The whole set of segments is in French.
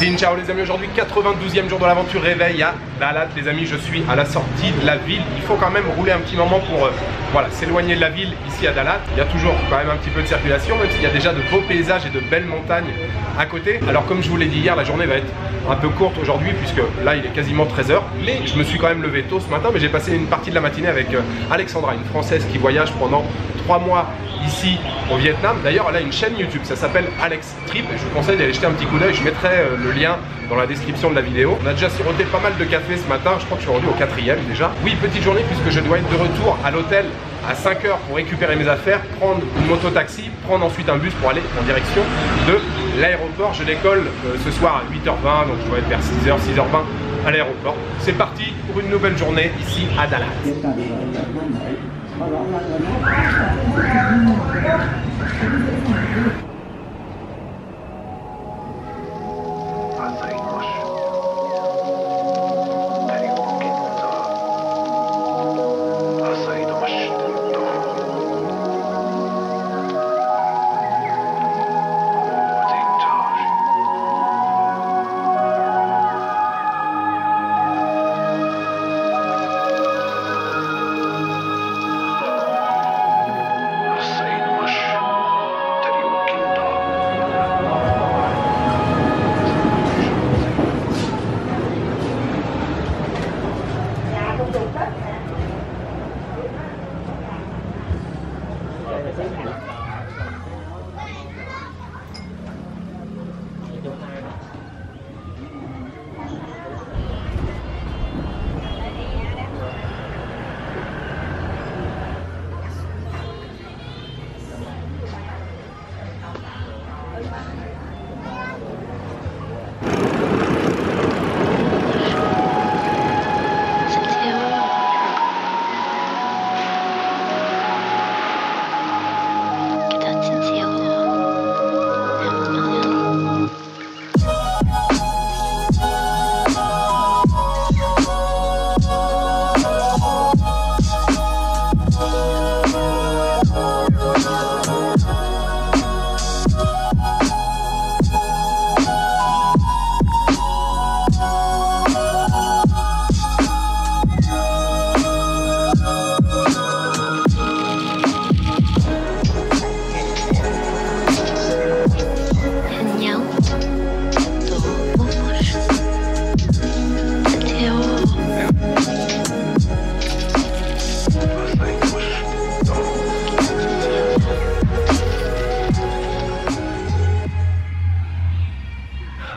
Ciao les amis, aujourd'hui 92e jour de l'aventure réveil à Dalat. Les amis, je suis à la sortie de la ville. Il faut quand même rouler un petit moment pour voilà, s'éloigner de la ville ici à Dalat. Il y a toujours quand même un petit peu de circulation, même s'il y a déjà de beaux paysages et de belles montagnes à côté. Alors comme je vous l'ai dit hier, la journée va être un peu courte aujourd'hui puisque là il est quasiment 13 h. Mais je me suis quand même levé tôt ce matin, mais j'ai passé une partie de la matinée avec Alexandra, une Française qui voyage pendant 3 mois ici au Vietnam. D'ailleurs elle a une chaîne YouTube, ça s'appelle Alex Trip. Je vous conseille d'aller jeter un petit coup d'œil, je mettrai le lien dans la description de la vidéo. On a déjà siroté pas mal de café ce matin, je crois que je suis rendu au 4e déjà. Oui, petite journée puisque je dois être de retour à l'hôtel à 5 h pour récupérer mes affaires, prendre une moto-taxi, prendre ensuite un bus pour aller en direction de l'aéroport. Je décolle ce soir à 8h20, donc je dois être vers 6 h, 6h20 à l'aéroport. C'est parti pour une nouvelle journée ici à Dalat.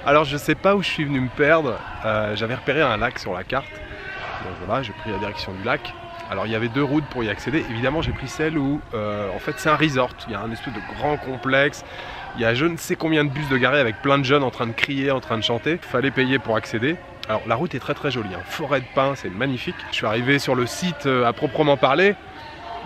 Alors je sais pas où je suis venu me perdre, j'avais repéré un lac sur la carte, donc voilà, j'ai pris la direction du lac. Alors il y avait 2 routes pour y accéder, évidemment j'ai pris celle où en fait c'est un resort, il y a un espèce de grand complexe, il y a je ne sais combien de bus de garés avec plein de jeunes en train de crier, en train de chanter, il fallait payer pour accéder. Alors la route est très jolie, hein. Forêt de pins, c'est magnifique. Je suis arrivé sur le site à proprement parler.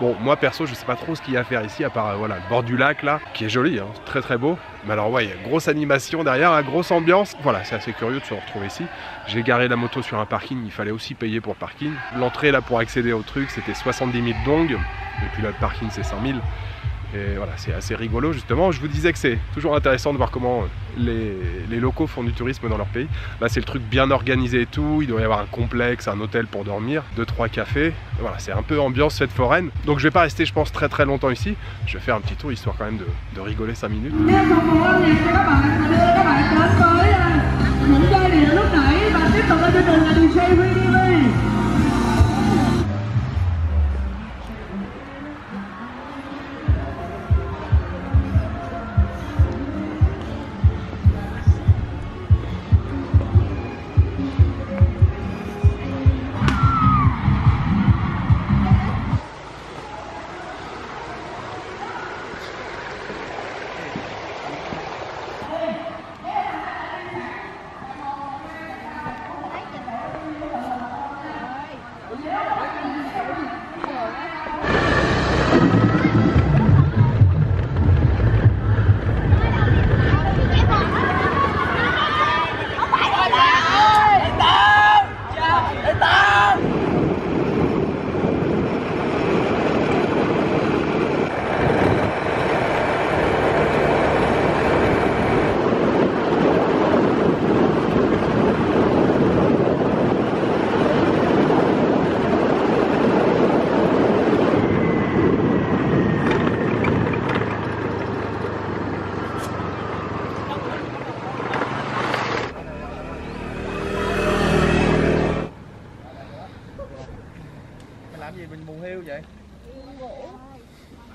Bon, moi perso, je sais pas trop ce qu'il y a à faire ici, à part voilà, le bord du lac là, qui est joli, hein, très beau. Mais alors ouais, il y a grosse animation derrière, une grosse ambiance. Voilà, c'est assez curieux de se retrouver ici. J'ai garé la moto sur un parking, il fallait aussi payer pour le parking. L'entrée là pour accéder au truc, c'était 70 000 dong. Et puis là, le parking, c'est 100 000. Et voilà, c'est assez rigolo justement. Je vous disais que c'est toujours intéressant de voir comment les locaux font du tourisme dans leur pays. Là c'est le truc bien organisé et tout, il doit y avoir un complexe, un hôtel pour dormir, 2-3 cafés. Voilà, c'est un peu ambiance fête foraine. Donc je vais pas rester je pense très longtemps ici. Je vais faire un petit tour histoire quand même de rigoler 5 minutes.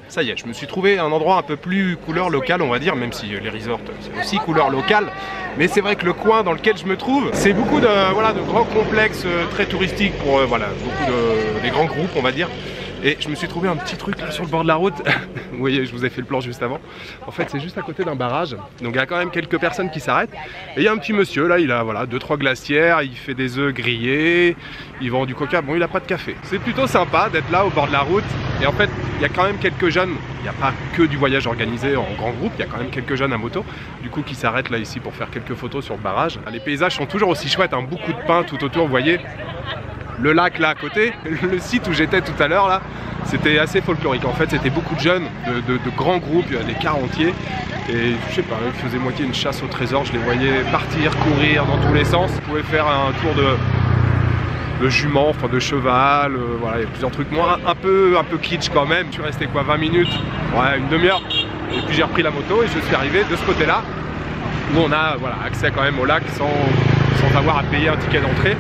Ça y est, je me suis trouvé un endroit un peu plus couleur locale, on va dire, même si les resorts c'est aussi couleur locale. Mais c'est vrai que le coin dans lequel je me trouve, c'est beaucoup de, voilà, de grands complexes très touristiques pour voilà, beaucoup des grands groupes, on va dire. Et je me suis trouvé un petit truc là sur le bord de la route. Vous voyez, je vous ai fait le plan juste avant. En fait, c'est juste à côté d'un barrage. Donc il y a quand même quelques personnes qui s'arrêtent. Et il y a un petit monsieur là, il a voilà, 2-3 glacières, il fait des œufs grillés, il vend du coca. Bon, il n'a pas de café. C'est plutôt sympa d'être là au bord de la route. Et en fait, il y a quand même quelques jeunes. Il n'y a pas que du voyage organisé en grand groupe, il y a quand même quelques jeunes à moto. Du coup, qui s'arrêtent là ici pour faire quelques photos sur le barrage. Les paysages sont toujours aussi chouettes, hein. Beaucoup de pins tout autour, vous voyez. Le lac là à côté, le site où j'étais tout à l'heure là, c'était assez folklorique. En fait, c'était beaucoup de jeunes, de grands groupes, il y a des cars entiers. Et je sais pas, ils faisaient moitié une chasse au trésor. Je les voyais partir, courir dans tous les sens. Ils pouvaient faire un tour de jument, enfin de cheval. Voilà, il y a plusieurs trucs. Moi, un peu kitsch quand même. Je suis resté quoi, 20 minutes, ouais, une demi-heure. Et puis j'ai repris la moto et je suis arrivé de ce côté-là, où on a voilà, accès quand même au lac sans avoir à payer un ticket d'entrée.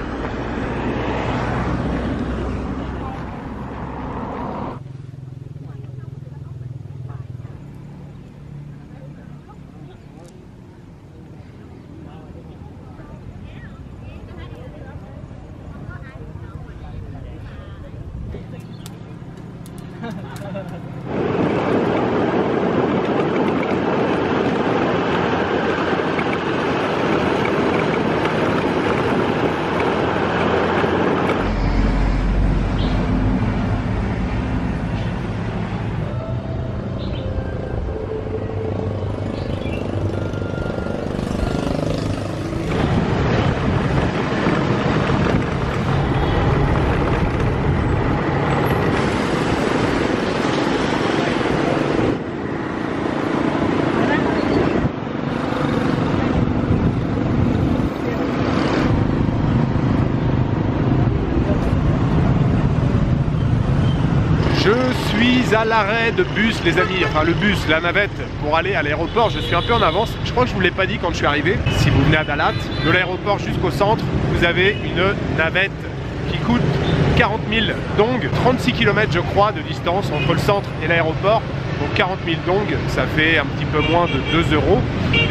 Je suis à l'arrêt de bus les amis, enfin le bus, la navette pour aller à l'aéroport. Je suis un peu en avance, je crois que je vous l'ai pas dit quand je suis arrivé. Si vous venez à Dalat, de l'aéroport jusqu'au centre, vous avez une navette qui coûte 40 000 dong, 36 km je crois de distance entre le centre et l'aéroport. Donc 40 000 dong, ça fait un petit peu moins de 2 €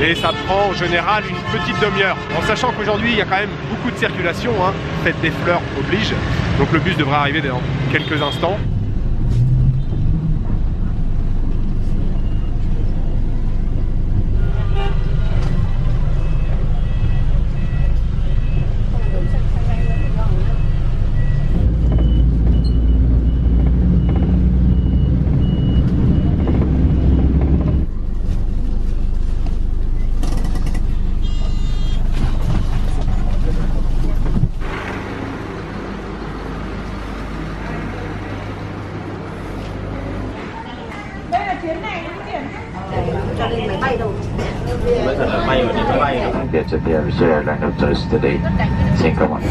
et ça prend en général une petite demi-heure. En sachant qu'aujourd'hui il y a quand même beaucoup de circulation, hein. Fête des fleurs oblige, donc le bus devrait arriver dans quelques instants. Get to the observed and noticed today. Think of one.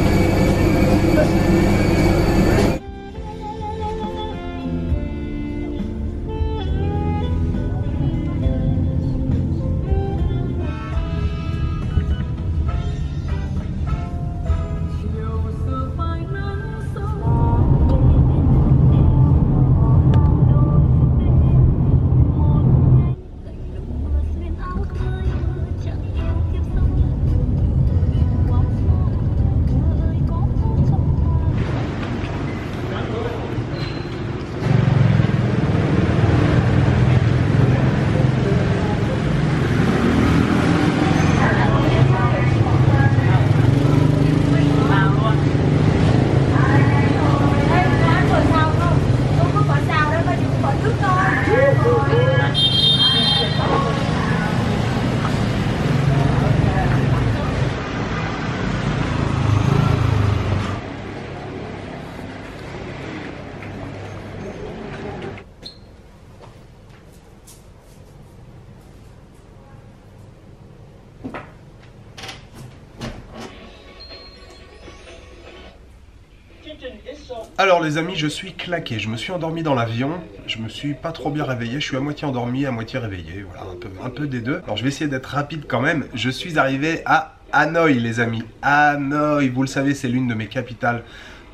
Alors les amis, je suis claqué, je me suis endormi dans l'avion, je me suis pas trop bien réveillé, je suis à moitié endormi, à moitié réveillé, voilà, un peu des deux. Alors je vais essayer d'être rapide quand même, je suis arrivé à Hanoï les amis, Hanoï, vous le savez c'est l'une de mes capitales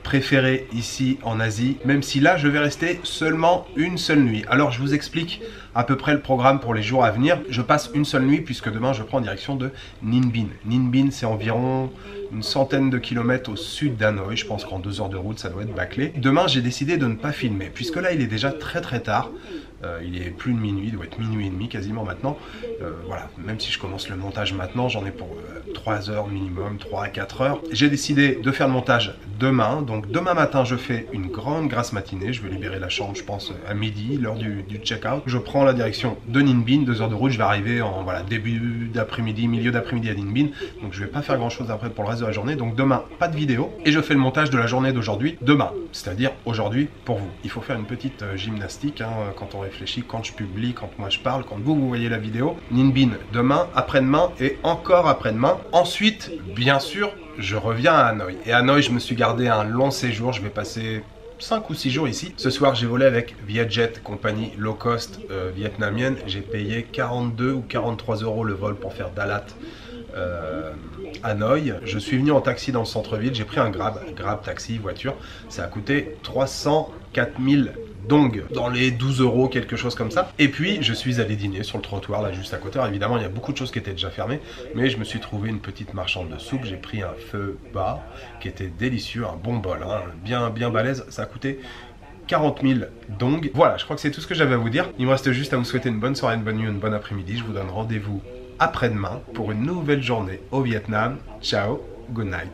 préféré ici en Asie, même si là je vais rester seulement une seule nuit. Alors je vous explique à peu près le programme pour les jours à venir. Je passe une seule nuit puisque demain je prends en direction de Ninh Binh. Ninh Binh, c'est environ une centaine de kilomètres au sud d'Hanoï. Je pense qu'en 2 heures de route ça doit être bâclé. Demain j'ai décidé de ne pas filmer puisque là il est déjà très tard. Il est plus de minuit, il doit être minuit et demi quasiment maintenant. Voilà, même si je commence le montage maintenant, j'en ai pour 3 heures minimum, 3 à 4 heures. J'ai décidé de faire le montage demain. Donc demain matin, je fais une grande grasse matinée. Je vais libérer la chambre, je pense, à midi, l'heure du check-out. Je prends la direction de Ninh Binh, 2 heures de route. Je vais arriver en voilà, début d'après-midi, milieu d'après-midi à Ninh Binh. Donc je vais pas faire grand-chose après pour le reste de la journée. Donc demain, pas de vidéo. Et je fais le montage de la journée d'aujourd'hui, demain. C'est-à-dire aujourd'hui pour vous. Il faut faire une petite gymnastique hein, quand on réfléchit, quand je publie, quand moi je parle, quand vous voyez la vidéo. Ninh Binh demain, après-demain et encore après-demain. Ensuite, bien sûr, je reviens à Hanoï. Et à Hanoï, je me suis gardé un long séjour. Je vais passer 5 ou 6 jours ici. Ce soir, j'ai volé avec Vietjet, compagnie low cost vietnamienne. J'ai payé 42 ou 43 € le vol pour faire Dalat. Hanoï. Je suis venu en taxi dans le centre-ville. J'ai pris un Grab, taxi, voiture. Ça a coûté 304 000 dong, dans les 12 €, quelque chose comme ça. Et puis, je suis allé dîner sur le trottoir, là, juste à côté. Alors, évidemment, il y a beaucoup de choses qui étaient déjà fermées, mais je me suis trouvé une petite marchande de soupe. J'ai pris un feu bas, qui était délicieux, un bon bol, hein, bien balèze. Ça a coûté 40 000 dong. Voilà, je crois que c'est tout ce que j'avais à vous dire. Il me reste juste à vous souhaiter une bonne soirée, une bonne nuit, une bonne après-midi. Je vous donne rendez-vous après-demain pour une nouvelle journée au Vietnam. Ciao, good night.